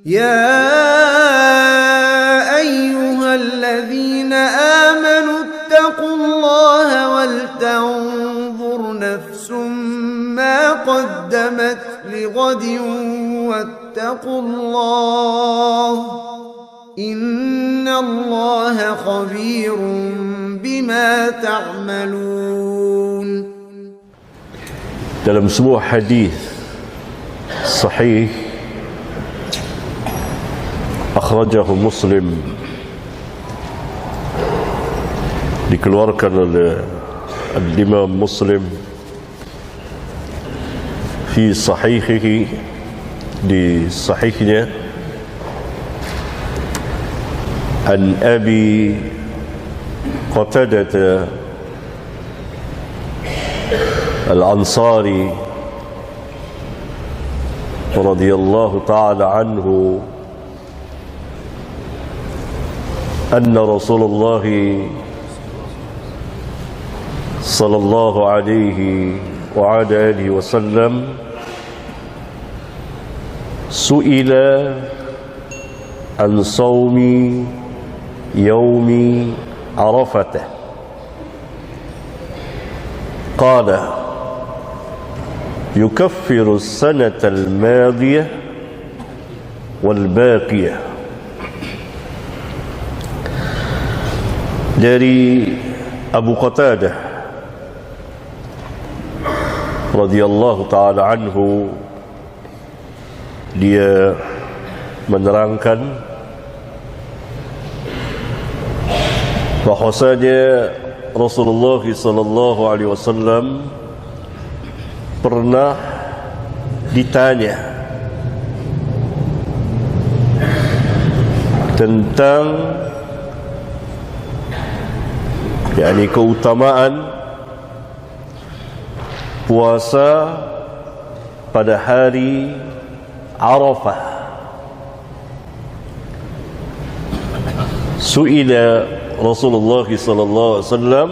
يا أيها الذين آمنوا اتقوا الله ولتنظر نفس ما قدمت لغد واتقوا الله إن الله خبير بما تعملون. Dalam sebuah hadis sahih akhrajahu Muslim, dikeluarkan oleh Imam Muslim fi sahihihi, di sahihnya, an Abi Qatadah Al-Ansari radhiyallahu ta'ala anhu anna Rasulullah sallallahu alaihi wa ala alihi wasallam su'ila an sawmi yawmi Arafah, qala yukaffiru as-sanata al-madiyah wal-baqiyah. Dari Abu Qatadah radhiyallahu ta'ala anhu, dia menerangkan bahwasanya Rasulullah sallallahu alaihi wasallam pernah ditanya tentang keutamaan puasa pada hari Arafah. Su'ila Rasulullah sallallahu alaihi wasallam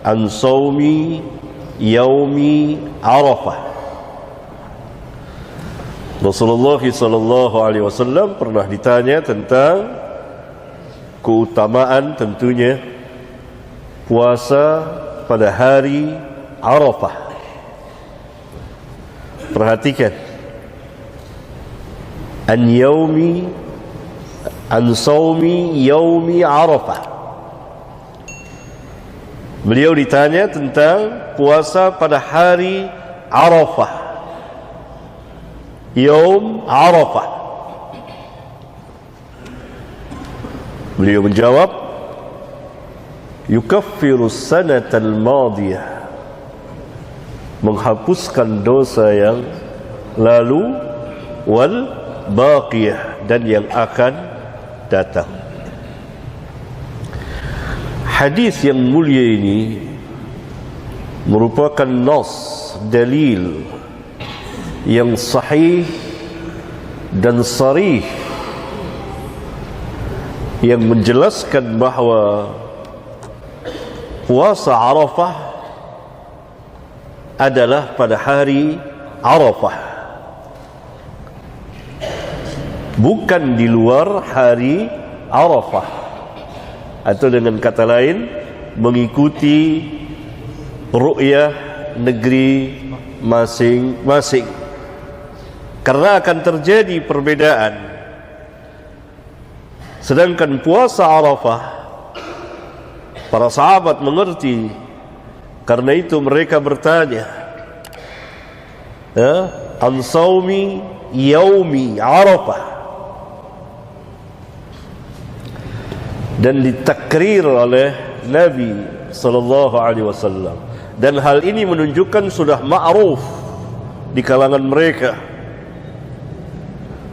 an saumi yaumi Arafah. Rasulullah sallallahu alaihi wasallam pernah ditanya tentang keutamaan tentunya puasa pada hari Arafah. Perhatikan, an saumi yaumi Arafah. Beliau ditanya tentang puasa pada hari Arafah, Yaum Arafah. Beliau menjawab, yukaffiru as-sanata al-madiyah, menghapuskan dosa yang lalu, wal baqiyah, dan yang akan datang. Hadis yang mulia ini merupakan nas, dalil yang sahih dan sarih yang menjelaskan bahawa puasa Arafah adalah pada hari Arafah, bukan di luar hari Arafah. Atau dengan kata lain, mengikuti ru'yah negeri masing-masing, karena akan terjadi perbedaan. Sedangkan puasa Arafah, para sahabat mengerti, karena itu mereka bertanya, an saumi yaumi Arafah, dan ditakrir oleh Nabi sallallahu alaihi wasallam. Dan hal ini menunjukkan sudah ma'ruf di kalangan mereka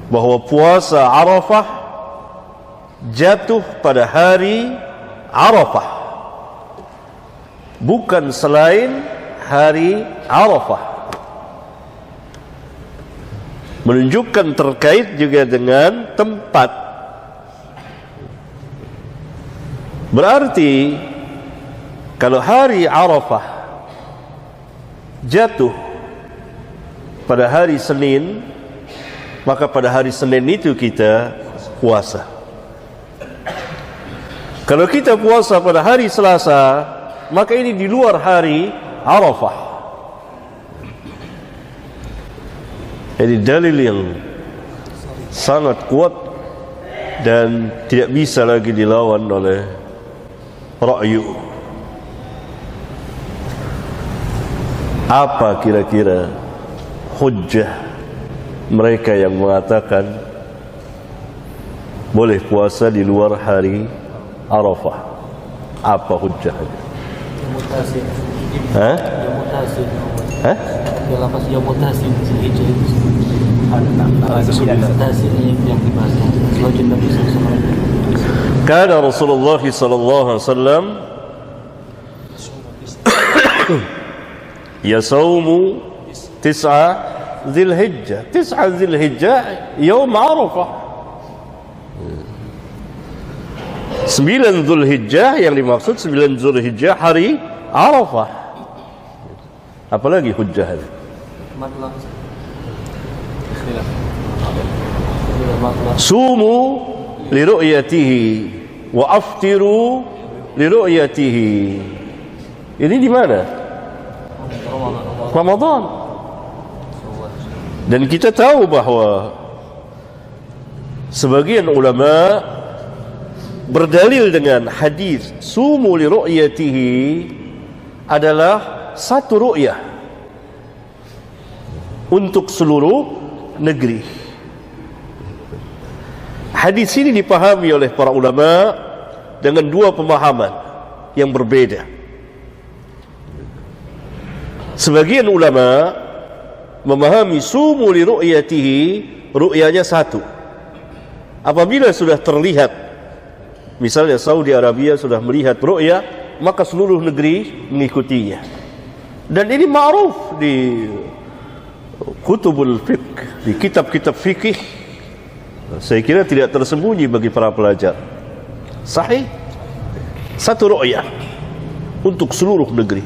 bahwa puasa Arafah jatuh pada hari Arafah, bukan selain hari Arafah. Menunjukkan terkait juga dengan tempat. Berarti kalau hari Arafah jatuh pada hari Senin, maka pada hari Senin itu kita puasa. Kalau kita puasa pada hari Selasa, maka ini di luar hari Arafah. Ini dalil yang sangat kuat dan tidak bisa lagi dilawan oleh ra'yu. Apa kira-kira hujjah mereka yang mengatakan boleh puasa di luar hari Arafah? Apa hujjahnya? Mutasi. Hah? Mutasi. Hah? Dalam pas mutasi itu mutasi yang dibahas selanjutnya Nabi sallallahu alaihi wasallam. Kana Rasulullah sallallahu alaihi wasallam yasaumu tis'a Dzulhijjah. Tis'a Dzulhijjah yaum Arafah. 9 Dzulhijjah, yang dimaksud 9 Dzulhijjah hari Arafah. Apalagi hujjah? Matlah. Sumu li ru'yatihi wa aftiru li ru'yatihi. Ini di mana? Ramadan. Dan kita tahu bahwa sebagian ulama berdalil dengan hadis sumu li ru'yatihi adalah satu ru'yah untuk seluruh negeri. Hadis ini dipahami oleh para ulama dengan dua pemahaman yang berbeda. Sebagian ulama memahami sumu li ru'yatihi, ru'yanya satu. Apabila sudah terlihat, misalnya Saudi Arabia sudah melihat ru'yah, maka seluruh negeri mengikutinya. Dan ini ma'ruf di kutubul fiqh, di kitab-kitab fikih. Saya kira tidak tersembunyi bagi para pelajar. Sahih, satu ru'yah untuk seluruh negeri.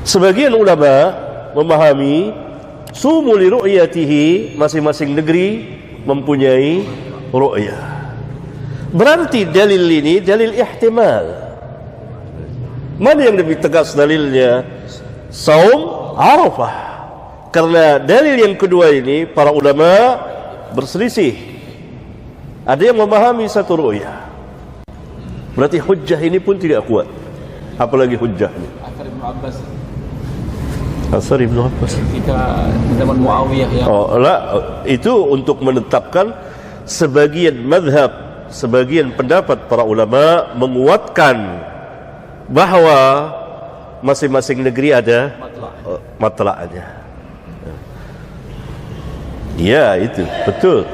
Sebagian ulama memahami sumu li ru'yatihi, masing-masing negeri mempunyai ru'yah. Berarti dalil ini dalil ihtimal. Mana yang lebih tegas dalilnya? Saum Arafah. Karena dalil yang kedua ini para ulama berselisih. Ada yang memahami satu ru'yah. Berarti hujjah ini pun tidak kuat. Apalagi hujjahnya? Akhir Ibnu Abbas. Asar Ibnu Abbas. Ketika zaman Muawiyah yang itu untuk menetapkan sebagian mazhab, sebagian pendapat para ulama menguatkan bahawa masing-masing negeri ada matla'nya. Ya, itu betul.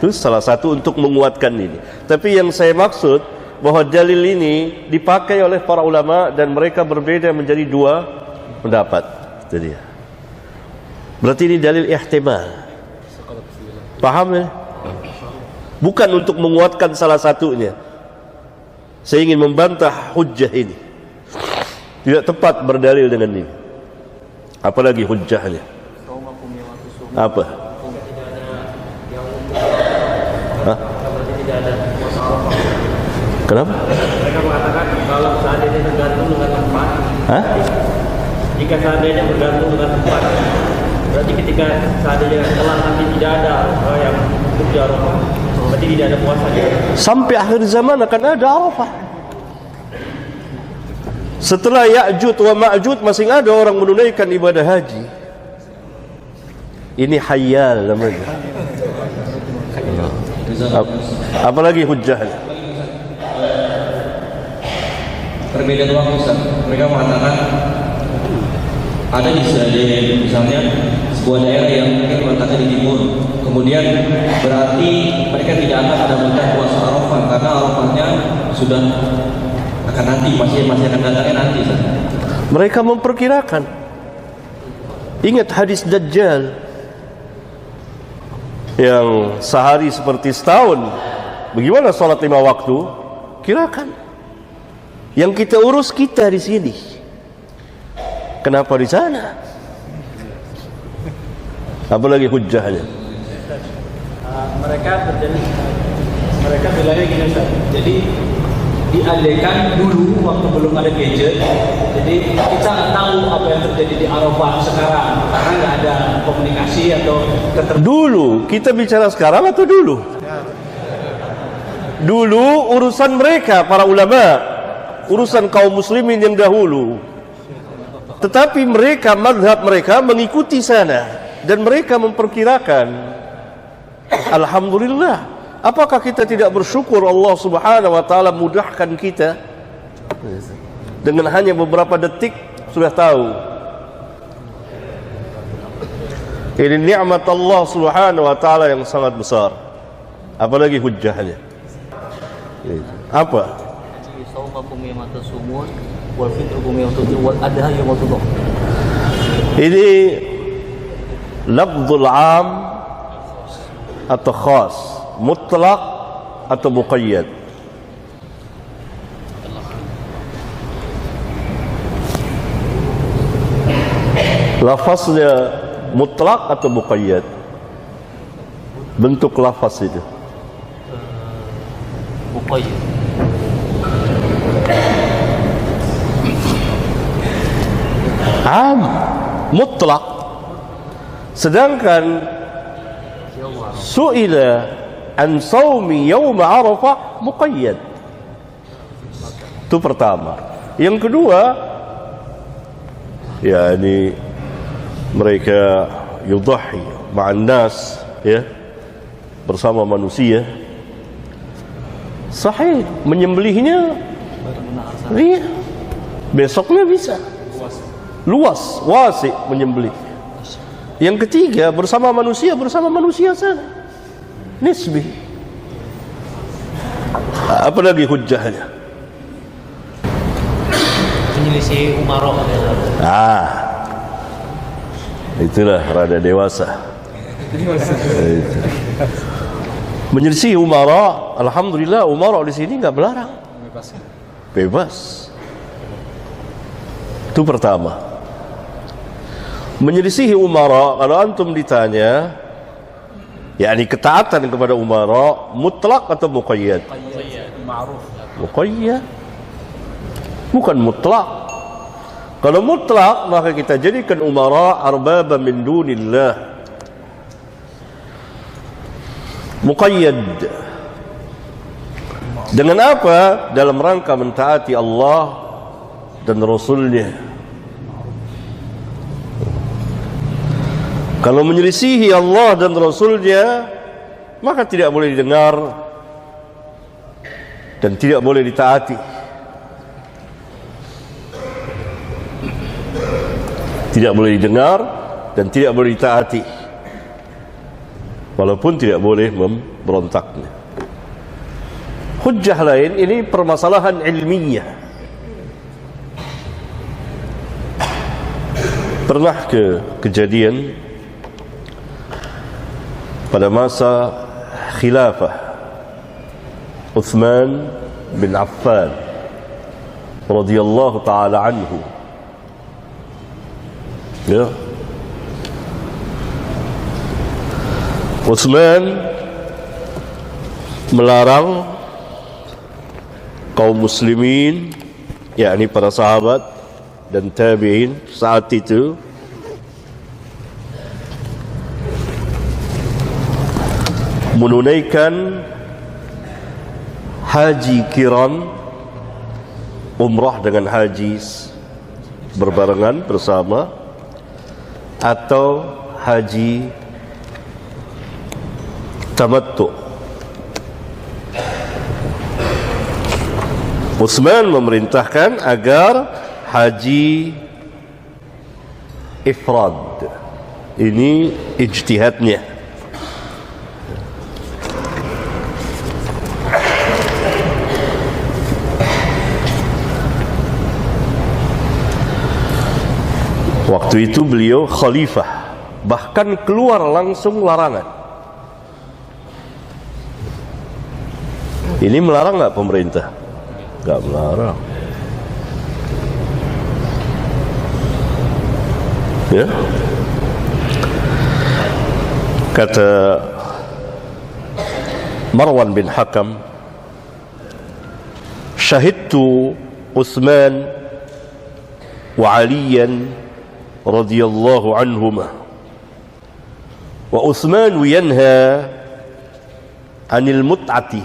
Itu salah satu untuk menguatkan ini. Tapi yang saya maksud bahwa dalil ini dipakai oleh para ulama dan mereka berbeda menjadi dua pendapat. Itu dia. Berarti ini dalil ihtimal. Paham ya? Bukan untuk menguatkan salah satunya. Saya ingin membantah hujjah ini. Tidak tepat berdalil dengan ini. Apalagi hujjahnya? Apa? Hah? Kenapa? mereka mengatakan kalau seandainya tergantung dengan tempat. Hah? Jika seandainya bergantung dengan tempat, berarti ketika seandainya telah nanti tidak ada yang untuk di Arafah, berarti tidak ada puasa. Sampai akhir zaman akan ada Arafah. Setelah Ya'jud wa Ma'jud masih ada orang menunaikan ibadah haji. Ini hayal namanya. Apalagi hujjahnya? Perbedaan waktu, Ustaz. Mereka mengatakan ada di misalnya sebuah daerah yang mungkin letaknya di timur, kemudian berarti mereka tidak akan ada mendapatkan puasa Arafah karena Arafahnya sudah akan nanti, masih akan datangnya nanti, Ustaz. Mereka memperkirakan. Ingat hadis Dajjal yang sehari seperti setahun. Bagaimana sholat 5 waktu? Kirakan. Yang kita urus kita di sini. Kenapa di sana? Apalagi hujjahnya? Ustaz. Mereka bilangnya gini Ustaz. Jadi diadakan dulu waktu belum ada gadget. Jadi kita nggak tahu apa yang terjadi di Arafah sekarang karena nggak ada komunikasi atau Dulu, kita bicara sekarang atau dulu? Dulu urusan mereka, para ulama, urusan kaum muslimin yang dahulu. Tetapi mereka, mazhab mereka mengikuti sana. Dan mereka memperkirakan, alhamdulillah, apakah kita tidak bersyukur Allah subhanahu wa ta'ala mudahkan kita dengan hanya beberapa detik sudah tahu. Ini nikmat Allah subhanahu wa ta'ala yang sangat besar. Apalagi hujjahnya. Apa? Ini lafzul am atau khas, mutlak atau muqayyad. Lafaznya mutlak atau muqayyad? Bentuk lafaz itu Muqayyad. am, mutlak. Sedangkan su'ila an saumi yawm Arafah muqayyad. Itu pertama. Yang kedua, ya ini mereka yudahi ma'an nas, ya, bersama manusia. Sahih, menyembelihnya iya, besoknya bisa luas, wasi menyembelih. Yang ketiga, bersama manusia sana, nisbi. Apa lagi hujjahnya? Menyelisih umarah. Itulah rada dewasa. Menyelisih umara, alhamdulillah umara di sini nggak melarang, bebas. Itu pertama. Menyelisihi umara, kalau antum ditanya, yakni ketaatan kepada umara mutlak atau muqayyad? Muqayyad, bukan mutlak. Kalau mutlak, maka kita jadikan umara arbaba min dunillah. Muqayyad dengan apa? Dalam rangka mentaati Allah dan Rasulnya. Kalau menyelisihi Allah dan Rasulnya, maka tidak boleh didengar dan tidak boleh ditaati. Tidak boleh didengar dan tidak boleh ditaati, walaupun tidak boleh memberontaknya. Hujjah lain, ini permasalahan ilmiah. Pernah kejadian pada masa khilafah Uthman bin Affan radhiyallahu ta'ala anhu, ya, Utsman melarang kaum muslimin, yakni para sahabat dan tabi'in saat itu, menunaikan haji qiran, umrah dengan haji berbarengan bersama, atau haji tamattu. Utsman memerintahkan agar haji ifrad. Ini ijtihadnya. Waktu itu beliau khalifah, bahkan keluar langsung larangan. Ini melarang nggak pemerintah? Nggak melarang. Ya. Kata Marwan bin Hakam, syahidtu Uthman wa Aliyan radhiyallahu anhuma wa Uthman yanha anil mut'ati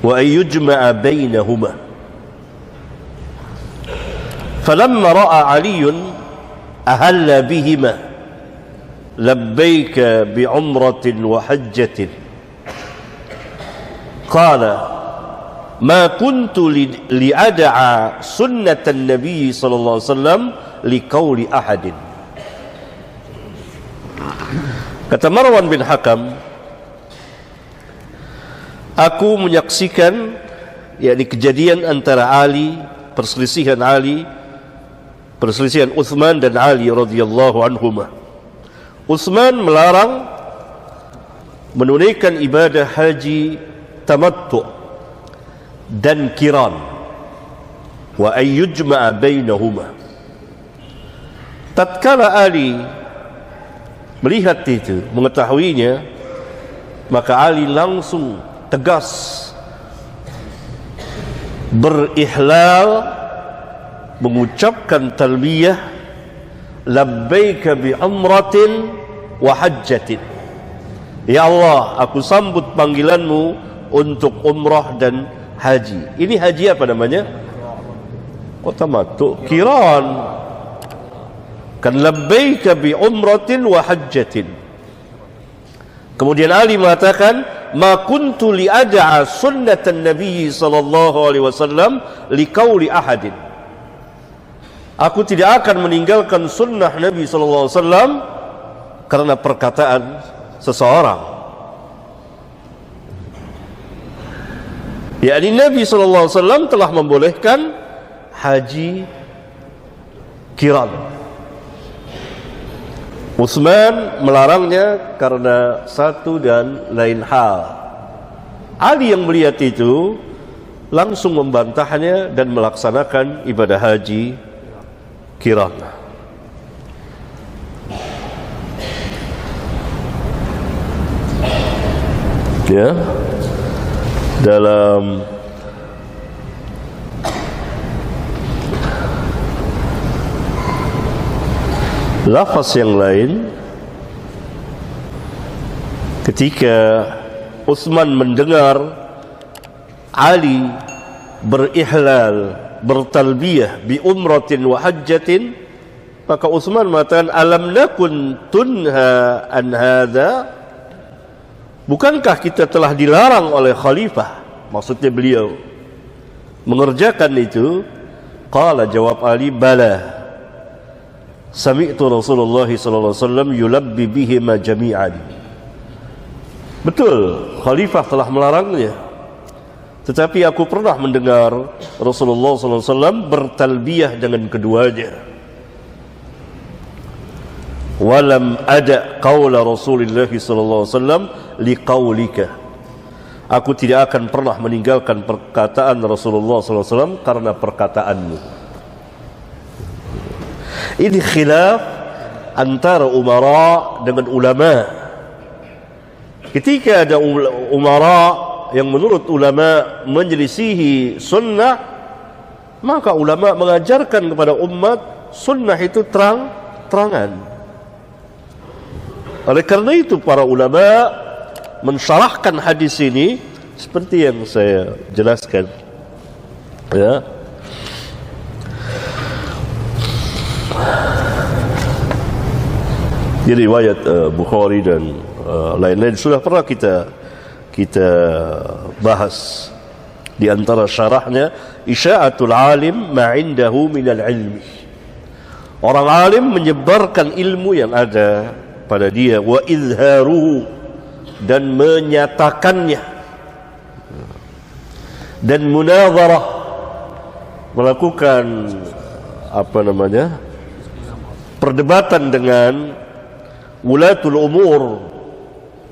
wa an yujma'a bainahuma falamma ra'a Aliyun ahalla bihima labbaika bi'umratin wa hajjatin qala ma kuntu li'ada'a sunnatan Nabi sallallahu alaihi wasallam liqauli ahadin. Kata Marwan bin Hakam, aku menyaksikan yakni kejadian antara perselisihan Uthman dan Ali radhiyallahu anhuma. Uthman melarang menunaikan ibadah haji tamattu' dan kiran wa ayyujma'a bainahuma. Tatkala Ali melihat itu, mengetahuinya, maka Ali langsung tegas berihlal, mengucapkan talbiyah labbaika bi umratin wa hajjatin. Ya Allah, aku sambut panggilanmu untuk umrah dan haji. Ini haji apa namanya? Tamattu, kiran. Kan labbaika bi umratin wa hajjatin. Kemudian Ali mengatakan, ma kuntu li'ada'a sunnatan Nabi sallallahu alaihi wasallam liqauli ahadin. Aku tidak akan meninggalkan sunnah Nabi sallallahu alaihi wasallam karena perkataan seseorang. yakni Nabi SAW telah membolehkan haji kiran. Utsman melarangnya karena satu dan lain hal. Ali yang melihat itu langsung membantahnya dan melaksanakan ibadah haji kiran. Ya, dalam lafaz yang lain, ketika Utsman mendengar Ali berihlal, bertalbiyah bi umratin wa hajjatin, maka Utsman mengatakan, alam nakun tunha an hadza, bukankah kita telah dilarang oleh khalifah, maksudnya beliau, mengerjakan itu? Qala, jawab Ali, bala, sami'tu Rasulullah sallallahu alaihi wasallam yulabbi bihima jami'an. Betul, khalifah telah melarangnya, tetapi aku pernah mendengar Rasulullah sallallahu alaihi wasallam bertalbiyah dengan keduanya. Walam ada qaula Rasulullah sallallahu alaihi wasallam liqaulika. Aku tidak akan pernah meninggalkan perkataan Rasulullah sallallahu alaihi wasallam karena perkataanmu. Ini khilaf antara umara dengan ulama. Ketika ada umara yang menurut ulama menyelisihi sunnah, maka ulama mengajarkan kepada umat sunnah itu terang-terangan. Oleh karena itu para ulama mensyarahkan hadis ini seperti yang saya jelaskan. Ya. Di riwayat Bukhari dan lain-lain sudah pernah kita bahas. Di antara syarahnya, isya'atul alim ma'indahu minal ilmi. Orang alim menyebarkan ilmu yang ada pada dia, wa izharuhu, dan menyatakannya, dan munazarah, melakukan perdebatan dengan wulatul umur,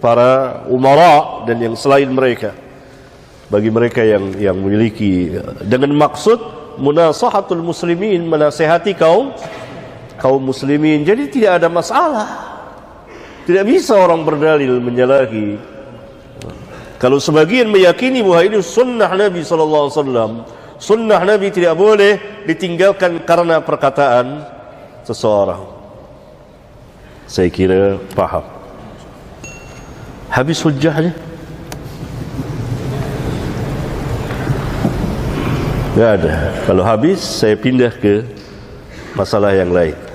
para umara dan yang selain mereka, bagi mereka yang memiliki, dengan maksud munasahatul muslimin, menasihati kaum muslimin. Jadi tidak ada masalah. Tidak bisa orang berdalil menyalahi Kalau sebagian meyakini bahawa ini sunnah Nabi SAW, sunnah Nabi tidak boleh ditinggalkan karena perkataan seseorang. Saya kira faham. Habis hujjahnya? Tak ada. Kalau habis, saya pindah ke masalah yang lain.